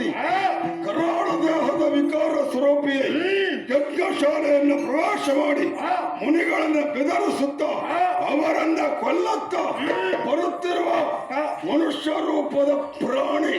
ಬಳಸಿ ಕರಾಳ ದೇಹದ ವಿಕಾರ ಸ್ವರೂಪಿ ಯಜ್ಞಶಾಲೆಯನ್ನು ಪ್ರವೇಶ ಮಾಡಿ ಮುನಿಗಳನ್ನ ಬೆದರಿಸುತ್ತ ಅವರನ್ನ ಕೊಲ್ಲುತ್ತ ಬರುತ್ತಿರುವ ಮನುಷ್ಯ ರೂಪದ ಪ್ರಾಣಿ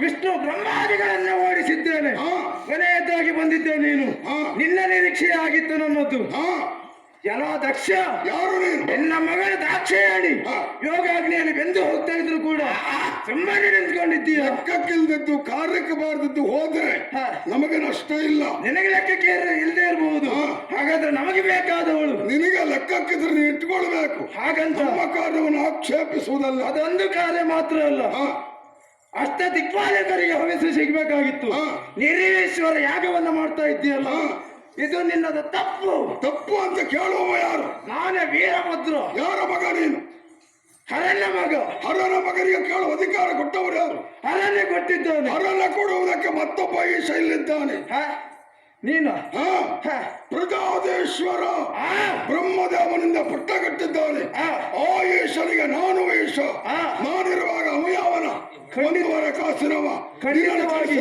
ವಿಷ್ಣು ಬ್ರಹ್ಮಾದಿಗಳನ್ನ ಓಡಿಸಿದ್ದೇನೆ. ಕೊನೆಯದಾಗಿ ಬಂದಿದ್ದೆ ನೀನು. ನಿನ್ನ ನಿರೀಕ್ಷೆ ಆಗಿತ್ತು ನನ್ನದು. ಎಲ್ಲ ದಕ್ಷ ಯಾರು ನೀನು? ನಿನ್ನ ಮಗಳ ದಾಕ್ಷಾಯಣಿ ಯೋಗಾಗ್ನಿಯಲ್ಲಿ ಬೆಂದು ಹೋಗ್ತಾ ಇದ್ರು ಕೂಡ ಸುಮ್ಮನೆ ನಿಂತ್ಕೊಂಡಿದ್ದೀಯ. ಲೆಕ್ಕಕ್ಕಿಲ್ದದ್ದು ಕಾರ್ಯಕ್ಕೆ ಬಾರದದ್ದು ಹೋದ್ರೆ ನಮಗೆ ನಷ್ಟ ಇಲ್ಲ. ನಿನಗೆ ಲೆಕ್ಕಕ್ಕೆ ಇಲ್ಲದೆ ಇರಬಹುದು. ಹಾಗಾದ್ರೆ ನಮಗೆ ಬೇಕಾದವಳು ನಿನಗೆ ಲೆಕ್ಕಕ್ಕಿದ್ರೆ ನೀನು ಇಟ್ಕೊಳ್ಬೇಕು. ಹಾಗಂತ ನಮ್ಮ ಕಾರ್ಯವನ್ನು ಆಕ್ಷೇಪಿಸುವುದಲ್ಲ. ಅದೊಂದು ಕಾರ್ಯ ಮಾತ್ರ ಅಲ್ಲ, ಅಷ್ಟ ದಿಕ್ಪಾಲಕರಿಗೆ ಹವಿಸು ಸಿಗ್ಬೇಕಾಗಿತ್ತು. ನಿರೀಶ್ವರ ಯಾಗವನ್ನ ಮಾಡ್ತಾ ಇದ್ದೀಯಲ್ಲ, ಇದು ನಿನ್ನದ ತಪ್ಪು. ತಪ್ಪು ಅಂತ ಕೇಳುವ ಯಾರು? ನಾನೇ ವೀರಭದ್ರ. ಯಾರ ಮಗ ನೀನು? ಹರಣ್ಯ ಮಗ. ಹರನ ಮಗನಿಗೆ ಕೇಳುವ ಅಧಿಕಾರ ಕೊಟ್ಟವರು ಯಾರು? ಹರಣ್ಯ ಕೊಟ್ಟಿದ್ದಾನೆ. ಹರನ ಕೊಡುವುದಕ್ಕೆ ಮತ್ತೊಬ್ಬ ಈಶ ಇಲ್ಲಿದ್ದಾನೆ. ನೀನು ಪ್ರಜಾದೇಶ್ವರ ಬ್ರಹ್ಮದೇವನಿಂದ ಪಟ್ಟ ಕಟ್ಟಿದ್ದಾನೆ. ಆ ಈಶನಿಗೆ ನಾನು ಈಶ. ನಾನಿರುವಾಗ ಅವಯವನ ಒಂದೂವರೆ ಕಾಸಿನವ. ಖಂಡಿತವಾಗಿ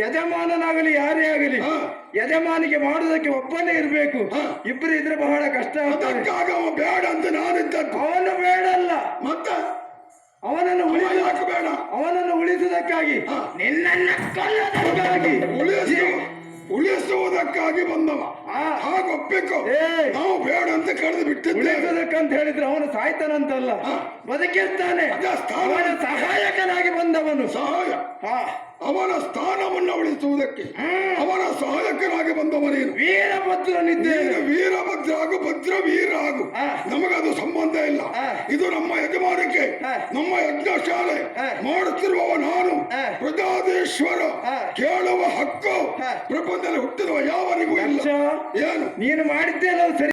ಯಜಮಾನನಾಗಲಿ ಯಾರೇ ಆಗಲಿ ಯಜಮಾನಿಗೆ ಮಾಡುವುದಕ್ಕೆ ಒಬ್ಬನೇ ಇರಬೇಕು. ಇಬ್ಬರು ಇದ್ರೆ ಬಹಳ ಕಷ್ಟ. ಅದಕ್ಕಾಗ ಅವ ಬೇಡ ಅಂತ ನಾನಿದ್ದದ್ದು. ಅವನು ಬೇಡಲ್ಲ, ಮತ್ತೆ ಅವನನ್ನು ಬೇಡ. ಅವನನ್ನು ಉಳಿಸುವುದಕ್ಕಾಗಿ ನಿನ್ನನ್ನ ಕೊಲ್ಲುವುದಕ್ಕಾಗಿ ಉಳಿಸುವುದಕ್ಕಾಗಿ ಬಂದವ. ಹಾಗೊಪ್ಪಿಕೋ. ನಾವು ಬೇಡ ಅಂತ ಕಳೆದು ಬಿಟ್ಟಿದ್ದೇವೆ ಹೇಳಿದ್ರೆ ಅವನು ಸಾಯ್ತಾನಂತಲ್ಲ, ಬದುಕಿರ್ತಾನೆ. ಅವನ ಸಹಾಯಕನಾಗಿ ಬಂದವನು. ಸಹಾಯ ಅವನ ಸ್ಥಾನವನ್ನು ಉಳಿಸುವುದಕ್ಕೆ ಅವನ ಸಹಾಯಕನಾಗಿ ಬಂದವನೇನು? ವೀರಭದ್ರನಿದ್ದೇನೆ. ವೀರಭದ್ರ ಆಗು, ಭದ್ರ ವೀರ ಆಗು. ನಮಗದು ಸಂಬಂಧ ಇಲ್ಲ. ಇದು ನಮ್ಮ ಯಜಮಾನಿಕೆ, ನಮ್ಮ ಯಜ್ಞಶಾಲೆ. ಮಾಡುತ್ತಿರುವವ ನಾನು ಪ್ರಜಾದೇಶ್ವರ. ಕೇಳುವ ಹಕ್ಕು ಪ್ರಪಂಚದಲ್ಲಿ ಹುಟ್ಟಿರುವ ಯಾವನಿಗೂ ಇಲ್ಲ. ಏನು ನೀನು ಮಾಡಿದ್ದೇನೋ ಸರಿ.